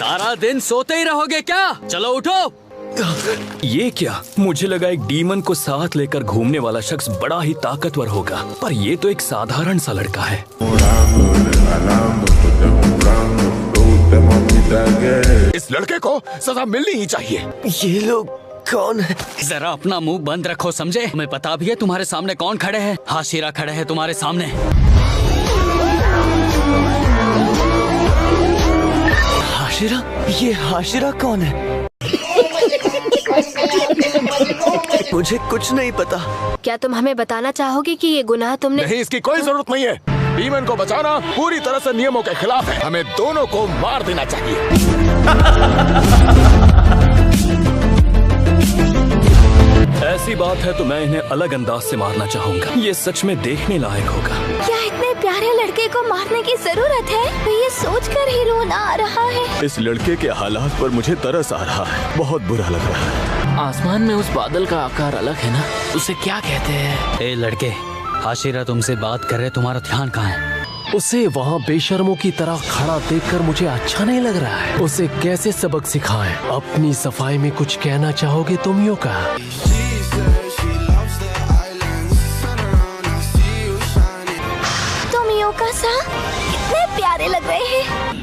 सारा दिन सोते ही रहोगे क्या? चलो उठो। ये क्या? मुझे लगा एक डीमन को साथ लेकर घूमने वाला शख्स बड़ा ही ताकतवर होगा, पर ये तो एक साधारण सा लड़का है। इस लड़के को सजा मिलनी ही चाहिए। ये लोग कौन है? जरा अपना मुंह बंद रखो, समझे? हमें पता भी है तुम्हारे सामने कौन खड़े हैं। हाशिरा खड़े हैं तुम्हारे सामने। हाशिरा? ये हाशिरा कौन है? मुझे कुछ नहीं पता। क्या तुम हमें बताना चाहोगे कि ये गुनाह तुमने? नहीं, इसकी कोई जरूरत नहीं है। डीमन को बचाना पूरी तरह से नियमों के खिलाफ है। हमें दोनों को मार देना चाहिए। ऐसी बात है तो मैं इन्हें अलग अंदाज से मारना चाहूँगा। ये सच में देखने लायक होगा। क्या इतने प्यारे लड़के को मारने की जरूरत है? तो ये सोचकर ही रोना आ रहा है। इस लड़के के हालात पर मुझे तरस आ रहा है। बहुत बुरा लग रहा है। आसमान में उस बादल का आकार अलग है ना, उसे क्या कहते हैं? ए लड़के, हाशिरा तुमसे बात कर रहे, तुम्हारा ध्यान कहाँ है? उसे वहाँ बेशर्मों की तरह खड़ा देखकर मुझे अच्छा नहीं लग रहा है। उसे कैसे सबक सिखाएं? अपनी सफाई में कुछ कहना चाहोगे तुम यो का? तुम यो का सा कितने प्यारे लग रहे हैं।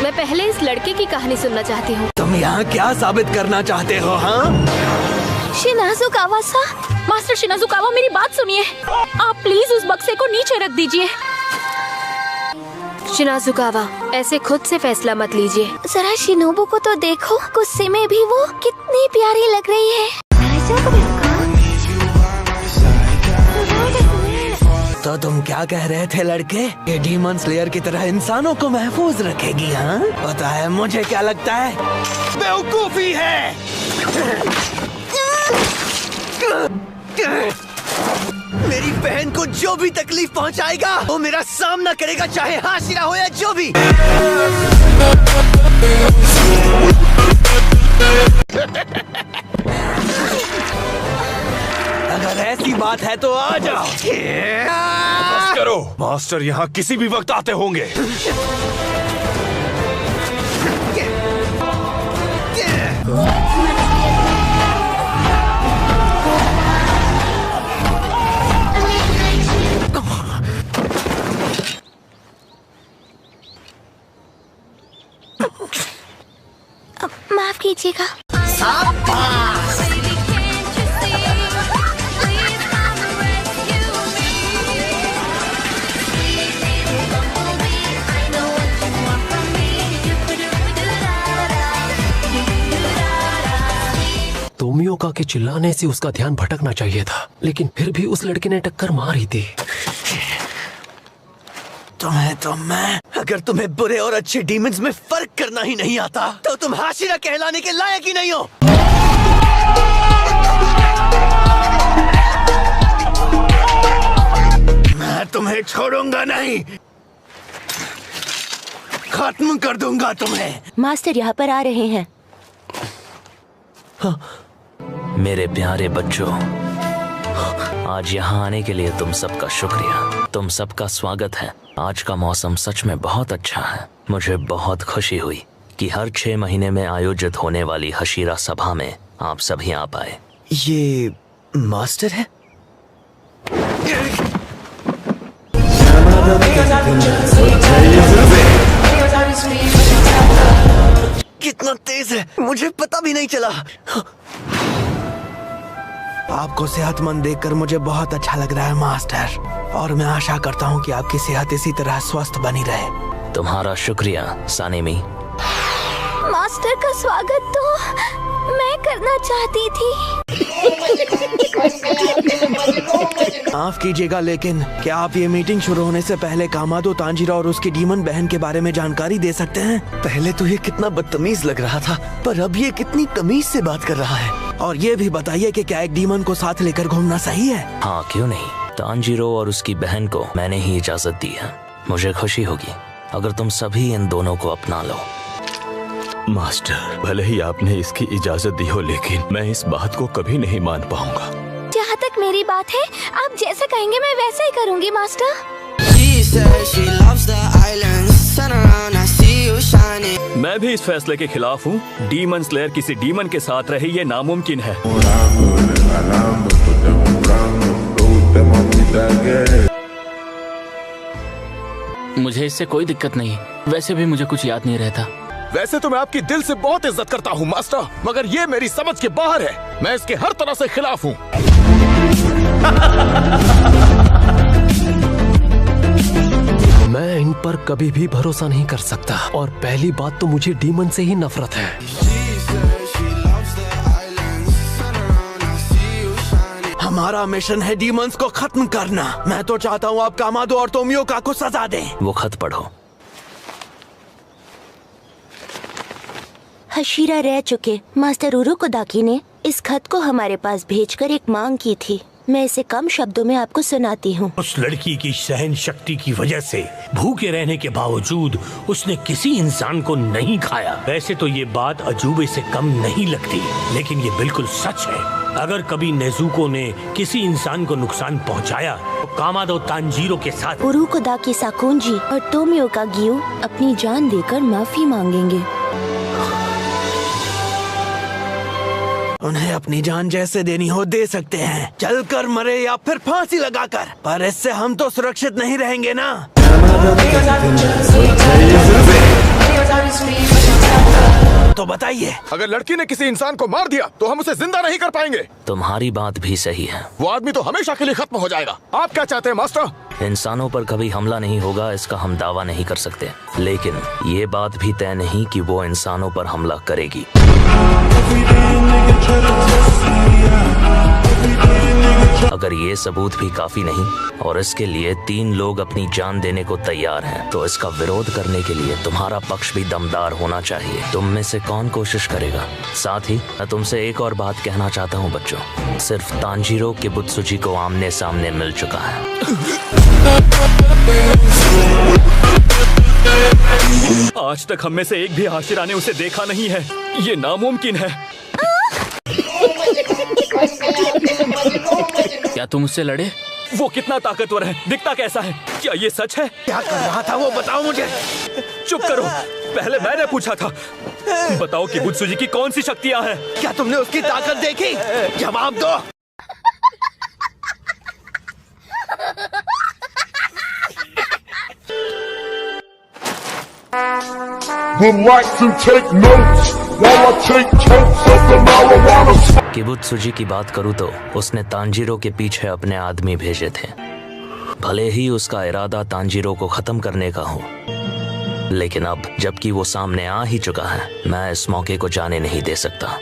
मैं पहले इस लड़के की कहानी सुनना चाहती हूँ। तुम यहाँ क्या साबित करना चाहते हो? हाँ, शिनाजुकावा सा। मास्टर शिनाजुकावा, मेरी बात सुनिए। आप प्लीज उस बक्से को नीचे रख दीजिए। शिनाजुकावा, ऐसे खुद से फैसला मत लीजिए। जरा शिनोबू को तो देखो, गुस्से में भी वो कितनी प्यारी लग रही है। तो तुम क्या कह रहे थे लड़के? ये डीमन स्लेयर की तरह इंसानों को महफूज रखेगी? हाँ, पता है मुझे क्या लगता है? बेवकूफी है। मेरी बहन को जो भी तकलीफ पहुंचाएगा वो मेरा सामना करेगा, चाहे हाशिरा हो या जो भी। अगर ऐसी बात है तो आ जाओ। बस करो, मास्टर यहाँ किसी भी वक्त आते होंगे। माफ कीजिएगा। तोमियोका के चिल्लाने से उसका ध्यान भटकना चाहिए था, लेकिन फिर भी उस लड़के ने टक्कर मार ही दी। तुम्हें तो मैं, अगर तुम्हें बुरे और अच्छे डीमंस में फर्क करना ही नहीं आता तो तुम हाशिरा कहलाने के लायक ही नहीं हो। मैं तुम्हें छोड़ूंगा नहीं, खत्म कर दूंगा तुम्हें। मास्टर यहाँ पर आ रहे हैं। मेरे प्यारे बच्चों, आज यहाँ आने के लिए तुम सबका शुक्रिया। तुम सबका स्वागत है। आज का मौसम सच में बहुत अच्छा है। मुझे बहुत खुशी हुई कि हर 6 महीने में आयोजित होने वाली हाशिरा सभा में आप सभी आ पाए। ये मास्टर है? कितना तेज है, मुझे पता भी नहीं चला। आपको सेहतमंद देखकर मुझे बहुत अच्छा लग रहा है मास्टर, और मैं आशा करता हूँ कि आपकी सेहत इसी तरह स्वस्थ बनी रहे। तुम्हारा शुक्रिया सानिमी। मास्टर का स्वागत तो मैं करना चाहती थी। माफ कीजिएगा, लेकिन क्या आप ये मीटिंग शुरू होने से पहले कामादो तांजीरो और उसकी डीमन बहन के बारे में जानकारी दे सकते हैं? पहले तो ये कितना बदतमीज लग रहा था, पर अब ये कितनी तमीज से बात कर रहा है। और ये भी बताइए कि क्या एक डीमन को साथ लेकर घूमना सही है? हाँ, क्यों नहीं। तांजीरो और उसकी बहन को मैंने ही इजाजत दी है। मुझे खुशी होगी अगर तुम सभी इन दोनों को अपना लो। मास्टर, भले ही आपने इसकी इजाजत दी हो, लेकिन मैं इस बात को कभी नहीं मान पाऊंगा। जहाँ तक मेरी बात है, आप जैसा कहेंगे मैं वैसा ही करूँगी मास्टर। मैं भी इस फैसले के खिलाफ हूँ। डीमन स्लेयर किसी डीमन के साथ रहे ये नामुमकिन है। मुझे इससे कोई दिक्कत नहीं, वैसे भी मुझे कुछ याद नहीं रहता। वैसे तो मैं आपकी दिल से बहुत इज्जत करता हूँ मास्टर, मगर ये मेरी समझ के बाहर है। मैं इसके हर तरह से खिलाफ हूँ। मैं इन पर कभी भी भरोसा नहीं कर सकता, और पहली बात तो मुझे डीमन से ही नफरत है। हमारा मिशन है डीमंस को खत्म करना। मैं तो चाहता हूँ आप कामादो और तोमियोका को सजा दें। वो खत पढ़ो। हशीरा रह चुके मास्टर उरुकोदाकी ने इस खत को हमारे पास भेजकर एक मांग की थी। मैं इसे कम शब्दों में आपको सुनाती हूँ। उस लड़की की सहन शक्ति की वजह से भूखे रहने के बावजूद उसने किसी इंसान को नहीं खाया। वैसे तो ये बात अजूबे से कम नहीं लगती, लेकिन ये बिल्कुल सच है। अगर कभी नेजुको ने किसी इंसान को नुकसान पहुंचाया तो कामादो तांजीरो के साथ उरुकोदाकी साकुंजी और तोमियोका गियो अपनी जान देकर माफी मांगेंगे। उन्हें अपनी जान जैसे देनी हो दे सकते हैं, चलकर मरे या फिर फांसी लगाकर, पर इससे हम तो सुरक्षित नहीं रहेंगे ना। तो बताइए, अगर लड़की ने किसी इंसान को मार दिया तो हम उसे जिंदा नहीं कर पाएंगे। तुम्हारी बात भी सही है। वो आदमी तो हमेशा के लिए खत्म हो जाएगा। आप क्या चाहते हैं मास्टर? इंसानों पर कभी हमला नहीं होगा, इसका हम दावा नहीं कर सकते, लेकिन ये बात भी तय नहीं कि वो इंसानों पर हमला करेगी। अगर ये सबूत भी काफी नहीं और इसके लिए 3 लोग अपनी जान देने को तैयार हैं, तो इसका विरोध करने के लिए तुम्हारा पक्ष भी दमदार होना चाहिए। तुम में से कौन कोशिश करेगा? साथ ही मैं तुमसे एक और बात कहना चाहता हूँ बच्चों, सिर्फ तांजीरो किबुत्सुजी को आमने सामने मिल चुका है। आज तक हम में से एक भी हाशिरा ने उसे देखा नहीं है। ये नामुमकिन है। क्या तुम उससे लड़े? वो कितना ताकतवर है, दिखता कैसा है? क्या ये सच है? क्या कर रहा था वो बताओ मुझे। चुप करो, पहले मैंने पूछा था। बताओ किबुत्सुजी की कौन सी शक्तियाँ हैं? क्या तुमने उसकी ताकत देखी? जवाब दो। किबुत्सुजी की बात करूँ तो उसने तांजीरो के पीछे अपने आदमी भेजे थे। भले ही उसका इरादा तांजीरो को खत्म करने का हो, लेकिन अब जबकि वो सामने आ ही चुका है, मैं इस मौके को जाने नहीं दे सकता।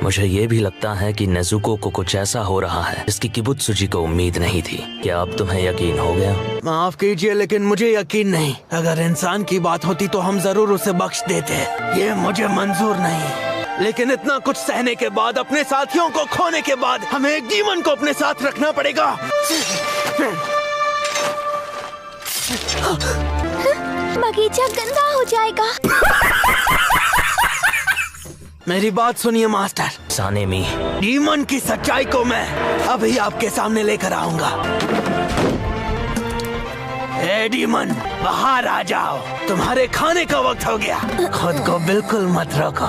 मुझे ये भी लगता है कि नेजुको को कुछ ऐसा हो रहा है जिसकी किबुत्सुजी को उम्मीद नहीं थी। क्या अब तुम्हें यकीन हो गया? माफ कीजिए, लेकिन मुझे यकीन नहीं। अगर इंसान की बात होती तो हम जरूर उसे बख्श देते। ये मुझे मंजूर नहीं, लेकिन इतना कुछ सहने के बाद, अपने साथियों को खोने के बाद, हमें एक डीमन को अपने साथ रखना पड़ेगा। बगीचा गंदा हो जाएगा। मेरी बात सुनिए मास्टर। सानेमी, डीमन की सच्चाई को मैं अभी आपके सामने लेकर आऊंगा। ए डीमन, बाहर आ जाओ, तुम्हारे खाने का वक्त हो गया। खुद को बिल्कुल मत रोको,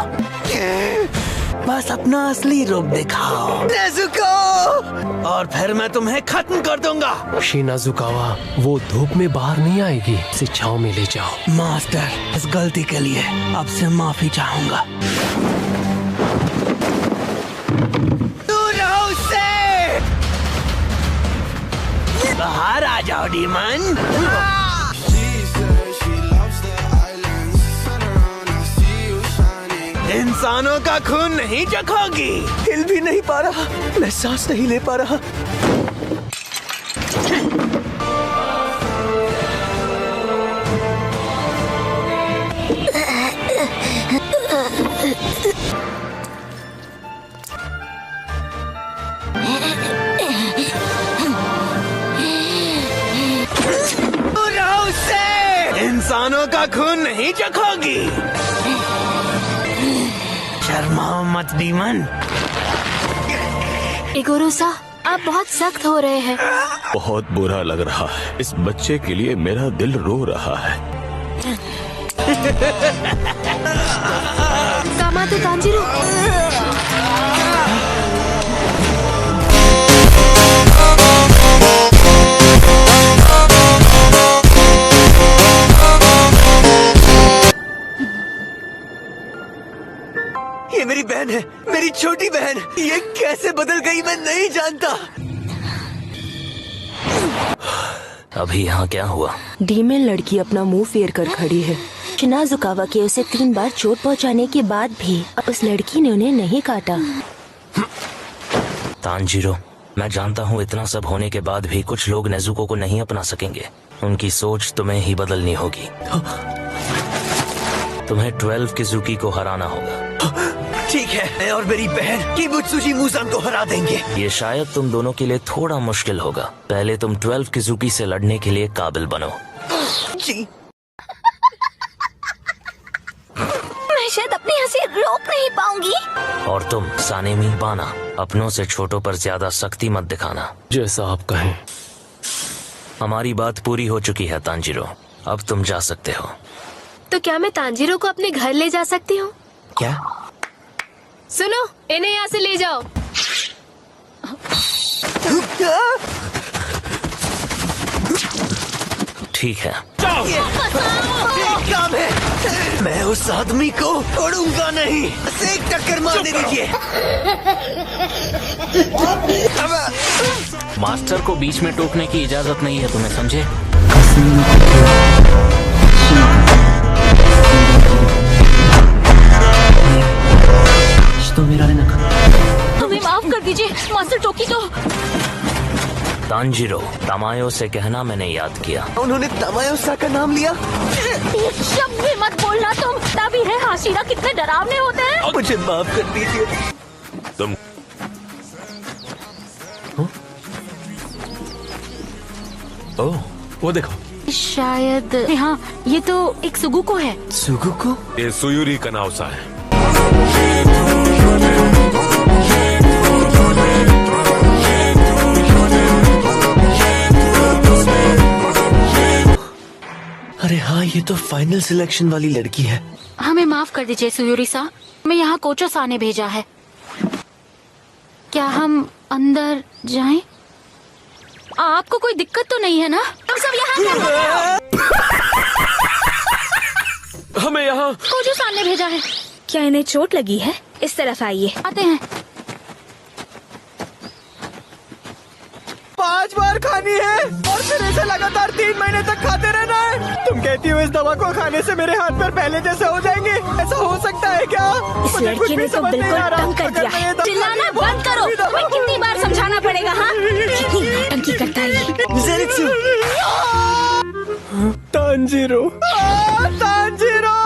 बस अपना असली रूप दिखाओ नेजुको, और फिर मैं तुम्हें खत्म कर दूंगा। शिनाजुकावा, वो धूप में बाहर नहीं आएगी, इसे छांव में ले जाओ। मास्टर, इस गलती के लिए आपसे माफी चाहूंगा। दूर रहो उससे। बाहर आ जाओ डीमन। इंसानों का खून नहीं चखोगी। हिल भी नहीं पा रहा, मैं सांस नहीं ले पा रहा। इंसानों का खून नहीं चखोगी। शर्माओ मत डीमन। इगोरुसा, आप बहुत सख्त हो रहे हैं। बहुत बुरा लग रहा है। इस बच्चे के लिए मेरा दिल रो रहा है। कामादो तांजीरो। ये मेरी बहन है, मेरी छोटी बहन। ये कैसे बदल गई मैं नहीं जानता। अभी यहाँ क्या हुआ? डीमन लड़की अपना मुंह फेर कर खड़ी है। शिनाजुकावा के उसे 3 बार चोट पहुंचाने के बाद भी उस लड़की ने उन्हें नहीं काटा। तांजीरो, मैं जानता हूँ इतना सब होने के बाद भी कुछ लोग नेजुको को नहीं अपना सकेंगे। उनकी सोच तुम्हें ही बदलनी होगी। तुम्हें 12 किजुकी को हराना होगा। ठीक है, मैं और मेरी बहन किबुत्सुजी मुसान को हरा देंगे। ये शायद तुम दोनों के लिए थोड़ा मुश्किल होगा। पहले तुम 12 किजुकी से लड़ने के लिए काबिल बनो। जी। मैं शायद अपनी हंसी रोक नहीं पाऊंगी। और तुम सानेमी बाना, अपनों से छोटों पर ज्यादा सख्ती मत दिखाना। जैसा आप कहें। हमारी बात पूरी हो चुकी है तांजीरो, अब तुम जा सकते हो। तो क्या मैं तांजीरो को अपने घर ले जा सकती हूँ? क्या? सुनो, इन्हें यहाँ से ले जाओ। ठीक है। ये काम है। मैं उस आदमी को छोड़ूंगा नहीं। बस एक टक्कर मारने दीजिए। मास्टर को बीच में टोकने की इजाजत नहीं है, तुम्हें समझे? हमें माफ कर दीजिए मास्टर टोकी को। तांजीरो, तमायो से कहना मैंने याद किया। उन्होंने तमायो-सा का नाम लिया। ये शब्द भी मत बोलना तुम। तभी है हाशिरा कितने डरावने होते हैं। मुझे माफ कर दीजिए। तुम ओह, वो देखो। शायद हाँ, ये तो एक सुगुको है। सुगुको? ये सुयुरी का नावसा है। अरे हाँ, ये तो फाइनल सिलेक्शन वाली लड़की है। हमें माफ कर दीजिए सुयुरी-सा, मैं यहाँ कोचो-सा ने भेजा है। क्या हम अंदर जाएं? आपको कोई दिक्कत तो नहीं है ना? तुम सब यहाँ हमें यहाँ कोचो-सा ने भेजा है। क्या इन्हें चोट लगी है? इस तरफ आइए। आते हैं। 5 बार खानी है और फिर ऐसे लगातार 3 महीने तक खाते रहना है। तुम कहती हो इस दवा को खाने से मेरे हाथ पैर पहले जैसे हो जाएंगे? ऐसा हो सकता है क्या? इस लड़की ने तो बिल्कुल तंग कर दिया है। चिल्लाना बंद करो। तुम्हें कितनी बार समझाना पड़ेगा? हाँ, कितनी नौटंकी करता है ये। ज़ेनित्सु! तांजीरो! तांजीरो!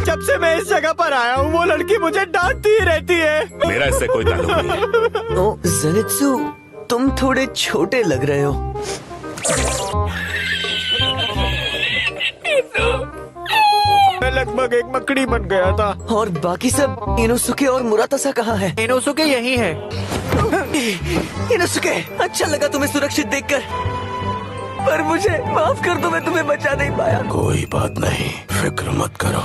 जब से मैं इस जगह पर आया हूँ वो लड़की मुझे डांटती ही रहती है। मेरा इससे कोई ताल्लुक नहीं है। ओ ज़ेनित्सु, तुम थोड़े छोटे लग रहे हो। मैं लगभग एक मकड़ी बन गया था। और बाकी सब इनोसुके और मुरातासा कहाँ है? इनोसुके यही है। इनोसुके, अच्छा लगा तुम्हें सुरक्षित देखकर, पर मुझे माफ कर दो, मैं तुम्हें बचा नहीं पाया। कोई बात नहीं, फिक्र मत करो।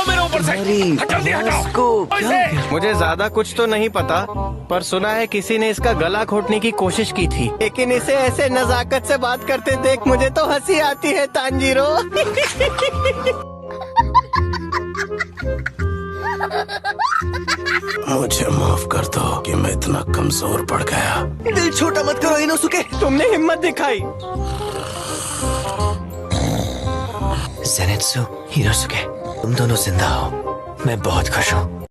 मेरे ऊपर से जल्दी हटाओ। मुझे ज्यादा कुछ तो नहीं पता, पर सुना है किसी ने इसका गला घोटने की कोशिश की थी, लेकिन इसे ऐसे नजाकत से बात करते देख मुझे तो हंसी आती है तांजीरो। मुझे माफ कर दो कि मैं इतना कमजोर पड़ गया। दिल छोटा मत करो इनोसुके। तुमने हिम्मत दिखाई। ज़ेनित्सु, इनोसुके, तुम दोनों जिंदा हो। मैं बहुत खुश हूँ।